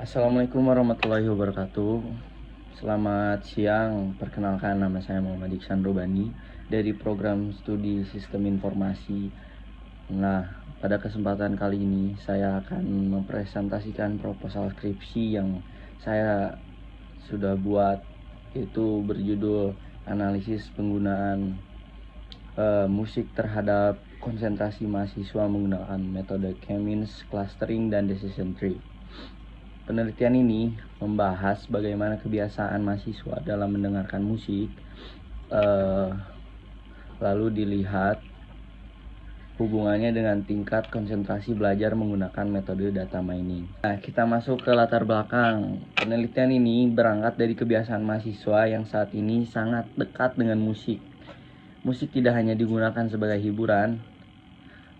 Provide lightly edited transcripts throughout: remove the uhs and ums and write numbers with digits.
Assalamualaikum warahmatullahi wabarakatuh. Selamat siang, perkenalkan nama saya Muhammad Iksan Robani dari program studi Sistem Informasi. Nah, pada kesempatan kali ini saya akan mempresentasikan proposal skripsi yang saya sudah buat, yaitu berjudul Analisis Penggunaan Musik terhadap Konsentrasi Mahasiswa menggunakan metode K-means, clustering, dan decision tree. Penelitian ini membahas bagaimana kebiasaan mahasiswa dalam mendengarkan musik, lalu dilihat hubungannya dengan tingkat konsentrasi belajar menggunakan metode data mining. Nah, kita masuk ke latar belakang. Penelitian ini berangkat dari kebiasaan mahasiswa yang saat ini sangat dekat dengan musik. Musik tidak hanya digunakan sebagai hiburan,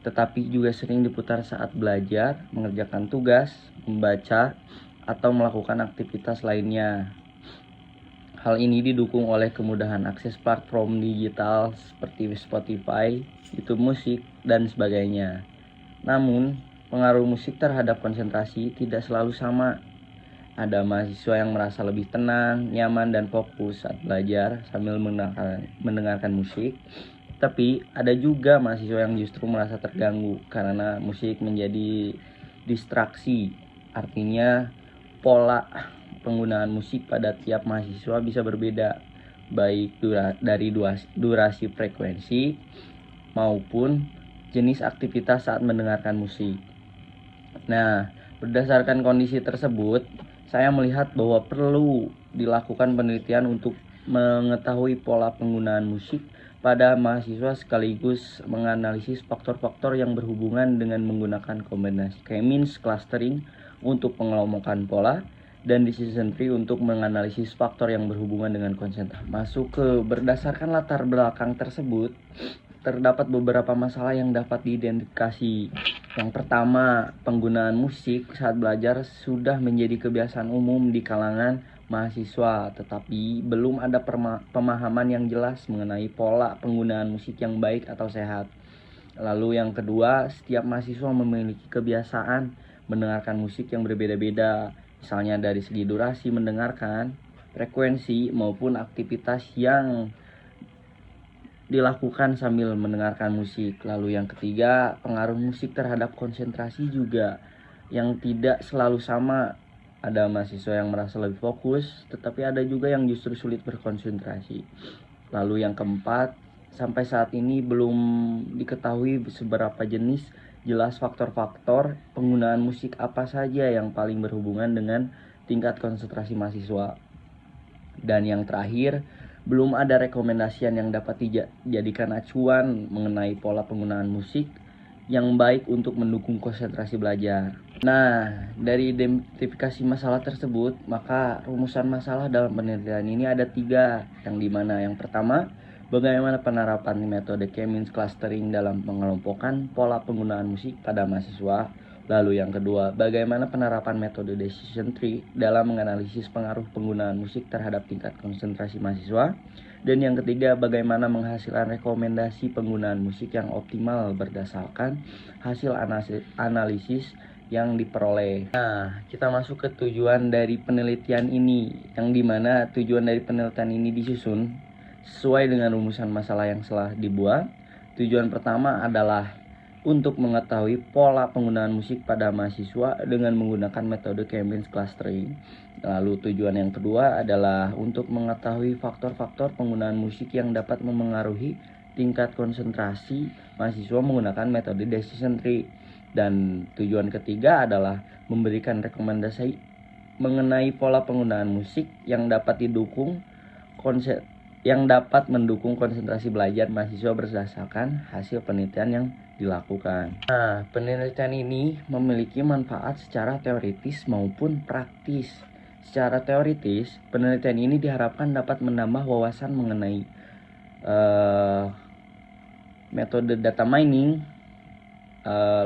tetapi juga sering diputar saat belajar, mengerjakan tugas, membaca, atau melakukan aktivitas lainnya. Hal ini didukung oleh kemudahan akses platform digital seperti Spotify, YouTube Musik, dan sebagainya. Namun, pengaruh musik terhadap konsentrasi tidak selalu sama. Ada mahasiswa yang merasa lebih tenang, nyaman, dan fokus saat belajar sambil mendengarkan musik. Tapi ada juga mahasiswa yang justru merasa terganggu karena musik menjadi distraksi. Artinya pola penggunaan musik pada tiap mahasiswa bisa berbeda, baik dari durasi frekuensi maupun jenis aktivitas saat mendengarkan musik. Nah, berdasarkan kondisi tersebut, saya melihat bahwa perlu dilakukan penelitian untuk mengetahui pola penggunaan musik pada mahasiswa sekaligus menganalisis faktor-faktor yang berhubungan dengan menggunakan kombinasi K-means clustering untuk pengelompokan pola dan decision tree untuk menganalisis faktor yang berhubungan dengan konsentrasi. Masuk ke berdasarkan latar belakang tersebut, terdapat beberapa masalah yang dapat diidentifikasi. Yang pertama, penggunaan musik saat belajar sudah menjadi kebiasaan umum di kalangan mahasiswa, tetapi belum ada pemahaman yang jelas mengenai pola penggunaan musik yang baik atau sehat. Lalu yang kedua, setiap mahasiswa memiliki kebiasaan mendengarkan musik yang berbeda-beda, misalnya dari segi durasi mendengarkan, frekuensi, maupun aktivitas yang dilakukan sambil mendengarkan musik. Lalu yang ketiga, pengaruh musik terhadap konsentrasi juga yang tidak selalu sama. Ada mahasiswa yang merasa lebih fokus, tetapi ada juga yang justru sulit berkonsentrasi. Lalu yang keempat, sampai saat ini belum diketahui seberapa jelas faktor-faktor penggunaan musik apa saja yang paling berhubungan dengan tingkat konsentrasi mahasiswa. Dan yang terakhir, belum ada rekomendasian yang dapat dijadikan acuan mengenai pola penggunaan musik yang baik untuk mendukung konsentrasi belajar. Nah, dari identifikasi masalah tersebut, maka rumusan masalah dalam penelitian ini ada 3, yang dimana yang pertama, bagaimana penerapan metode K-means clustering dalam pengelompokan pola penggunaan musik pada mahasiswa. Lalu yang kedua, bagaimana penerapan metode decision tree dalam menganalisis pengaruh penggunaan musik terhadap tingkat konsentrasi mahasiswa. Dan yang ketiga, bagaimana menghasilkan rekomendasi penggunaan musik yang optimal berdasarkan hasil analisis yang diperoleh. Nah, kita masuk ke tujuan dari penelitian ini, yang dimana tujuan dari penelitian ini disusun sesuai dengan rumusan masalah yang telah dibuat. Tujuan pertama adalah untuk mengetahui pola penggunaan musik pada mahasiswa dengan menggunakan metode K-means clustering. Lalu tujuan yang kedua adalah untuk mengetahui faktor-faktor penggunaan musik yang dapat memengaruhi tingkat konsentrasi mahasiswa menggunakan metode decision tree. Dan tujuan ketiga adalah memberikan rekomendasi mengenai pola penggunaan musik yang dapat mendukung konsentrasi belajar mahasiswa berdasarkan hasil penelitian yang dilakukan. Nah, penelitian ini memiliki manfaat secara teoritis maupun praktis. Secara teoritis, penelitian ini diharapkan dapat menambah wawasan mengenai metode data mining,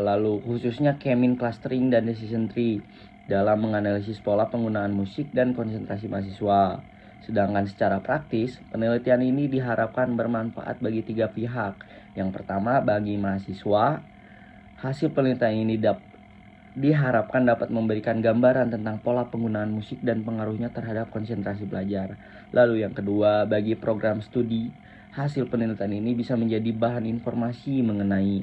lalu khususnya K-means clustering dan decision tree dalam menganalisis pola penggunaan musik dan konsentrasi mahasiswa. Sedangkan secara praktis, penelitian ini diharapkan bermanfaat bagi 3 pihak. Yang pertama, bagi mahasiswa, hasil penelitian ini diharapkan dapat memberikan gambaran tentang pola penggunaan musik dan pengaruhnya terhadap konsentrasi belajar. Lalu yang kedua, bagi program studi, hasil penelitian ini bisa menjadi bahan informasi mengenai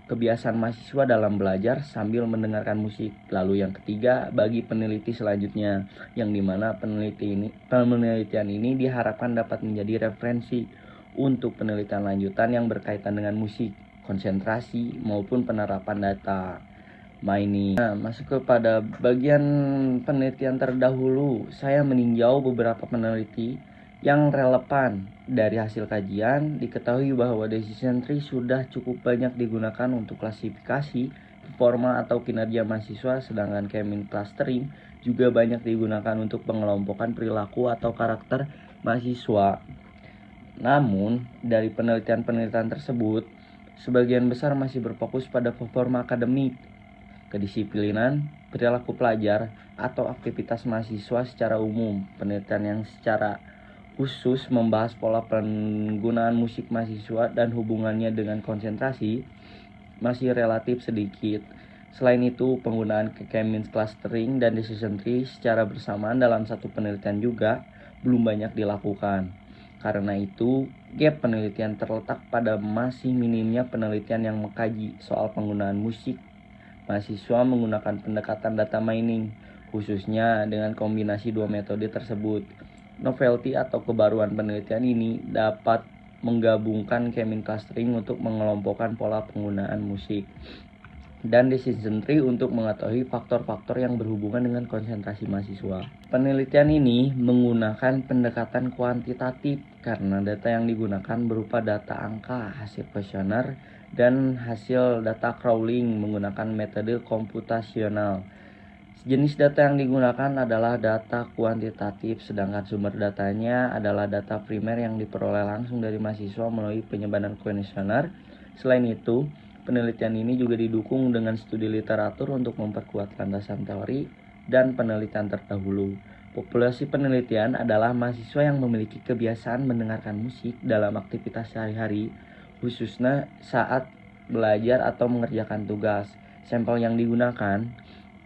kebiasaan mahasiswa dalam belajar sambil mendengarkan musik. Lalu yang ketiga, bagi peneliti selanjutnya, yang dimana penelitian ini diharapkan dapat menjadi referensi untuk penelitian lanjutan yang berkaitan dengan musik, konsentrasi, maupun penerapan data mining. Nah, masuk kepada bagian penelitian terdahulu, saya meninjau beberapa peneliti yang relevan. Dari hasil kajian, diketahui bahwa decision tree sudah cukup banyak digunakan untuk klasifikasi performa atau kinerja mahasiswa, sedangkan K-means clustering juga banyak digunakan untuk pengelompokan perilaku atau karakter mahasiswa. Namun, dari penelitian-penelitian tersebut, sebagian besar masih berfokus pada performa akademik, kedisiplinan, perilaku pelajar, atau aktivitas mahasiswa secara umum. Penelitian yang secara khusus membahas pola penggunaan musik mahasiswa dan hubungannya dengan konsentrasi masih relatif sedikit. Selain itu, penggunaan K-means clustering dan decision tree secara bersamaan dalam satu penelitian juga belum banyak dilakukan. Karena itu, gap penelitian terletak pada masih minimnya penelitian yang mengkaji soal penggunaan musik mahasiswa menggunakan pendekatan data mining, khususnya dengan kombinasi dua metode tersebut. Novelty atau kebaruan penelitian ini dapat menggabungkan K-means clustering untuk mengelompokkan pola penggunaan musik dan decision tree untuk mengetahui faktor-faktor yang berhubungan dengan konsentrasi mahasiswa. Penelitian ini menggunakan pendekatan kuantitatif karena data yang digunakan berupa data angka, hasil kuesioner, dan hasil data crawling menggunakan metode komputasional. Jenis data yang digunakan adalah data kuantitatif, sedangkan sumber datanya adalah data primer yang diperoleh langsung dari mahasiswa melalui penyebaran kuesioner. Selain itu, penelitian ini juga didukung dengan studi literatur untuk memperkuat landasan teori dan penelitian terdahulu. Populasi penelitian adalah mahasiswa yang memiliki kebiasaan mendengarkan musik dalam aktivitas sehari-hari, khususnya saat belajar atau mengerjakan tugas. Sampel yang digunakan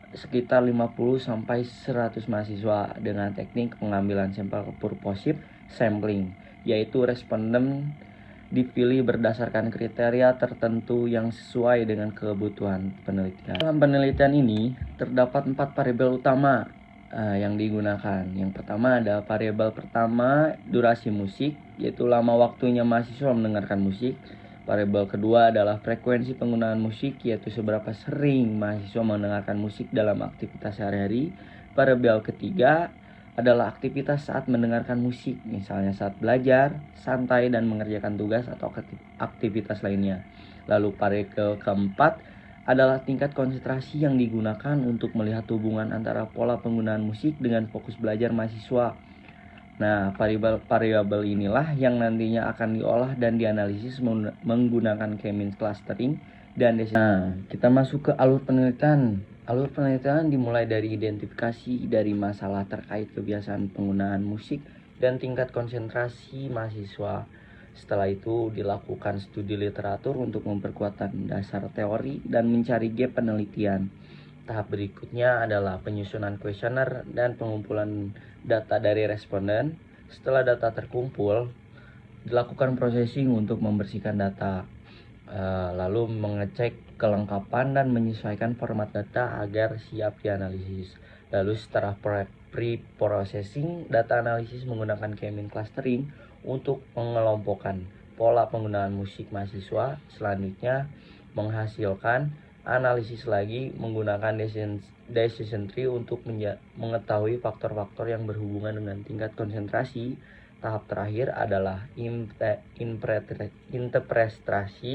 sekitar 50-100 mahasiswa dengan teknik pengambilan sampel purposive sampling, yaitu responden dipilih berdasarkan kriteria tertentu yang sesuai dengan kebutuhan penelitian. Dalam penelitian ini terdapat 4 variabel utama yang digunakan. Yang pertama ada variabel pertama, durasi musik, yaitu lama waktunya mahasiswa mendengarkan musik. Variabel kedua adalah frekuensi penggunaan musik, yaitu seberapa sering mahasiswa mendengarkan musik dalam aktivitas sehari-hari. Variabel ketiga adalah aktivitas saat mendengarkan musik, misalnya saat belajar, santai, dan mengerjakan tugas atau aktivitas lainnya. Lalu variabel keempat adalah tingkat konsentrasi yang digunakan untuk melihat hubungan antara pola penggunaan musik dengan fokus belajar mahasiswa. Nah, variabel inilah yang nantinya akan diolah dan dianalisis menggunakan K-means clustering dan Nah, kita masuk ke alur penelitian. Alur penelitian dimulai dari identifikasi dari masalah terkait kebiasaan penggunaan musik dan tingkat konsentrasi mahasiswa. Setelah itu dilakukan studi literatur untuk memperkuat dasar teori dan mencari gap penelitian. Tahap berikutnya adalah penyusunan kuesioner dan pengumpulan data dari responden. Setelah data terkumpul, dilakukan processing untuk membersihkan data, lalu mengecek kelengkapan dan menyesuaikan format data agar siap dianalisis. Lalu setelah pre-processing, data analisis menggunakan K-means clustering untuk mengelompokkan pola penggunaan musik mahasiswa. Selanjutnya menghasilkan analisis lagi menggunakan decision tree untuk mengetahui faktor-faktor yang berhubungan dengan tingkat konsentrasi. Tahap terakhir adalah interpretasi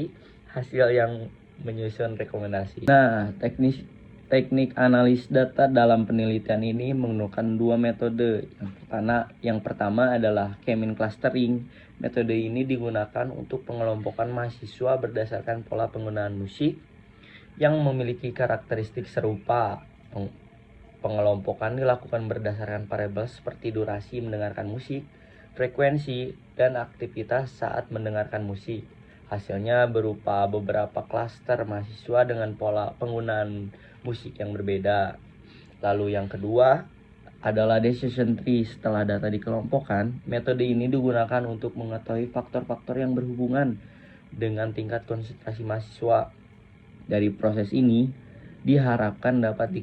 hasil yang menyusun rekomendasi. Nah, teknik analis data dalam penelitian ini menggunakan dua metode. Yang pertama adalah K-means clustering. Metode ini digunakan untuk pengelompokan mahasiswa berdasarkan pola penggunaan musik yang memiliki karakteristik serupa. Pengelompokan dilakukan berdasarkan variabel seperti durasi mendengarkan musik, frekuensi, dan aktivitas saat mendengarkan musik. Hasilnya berupa beberapa klaster mahasiswa dengan pola penggunaan musik yang berbeda. Lalu yang kedua adalah decision tree. Setelah data dikelompokkan, metode ini digunakan untuk mengetahui faktor-faktor yang berhubungan dengan tingkat konsentrasi mahasiswa. Dari proses ini diharapkan dapat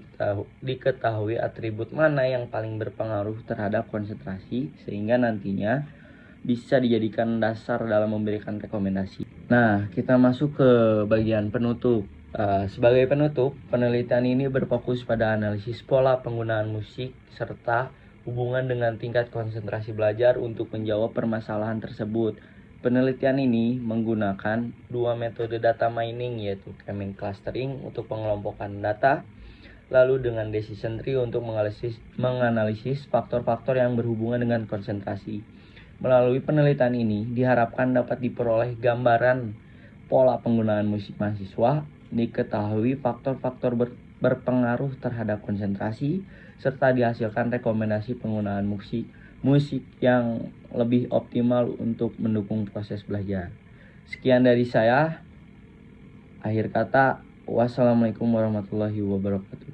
diketahui atribut mana yang paling berpengaruh terhadap konsentrasi, sehingga nantinya bisa dijadikan dasar dalam memberikan rekomendasi. Nah, kita masuk ke bagian penutup. Sebagai penutup, penelitian ini berfokus pada analisis pola penggunaan musik serta hubungan dengan tingkat konsentrasi belajar untuk menjawab permasalahan tersebut. Penelitian ini menggunakan dua metode data mining, yaitu K-means clustering untuk pengelompokan data, lalu dengan decision tree untuk menganalisis faktor-faktor yang berhubungan dengan konsentrasi. Melalui penelitian ini diharapkan dapat diperoleh gambaran pola penggunaan musik mahasiswa, diketahui faktor-faktor berpengaruh terhadap konsentrasi, serta dihasilkan rekomendasi penggunaan musik yang lebih optimal untuk mendukung proses belajar. Sekian dari saya. Akhir kata, wassalamualaikum warahmatullahi wabarakatuh.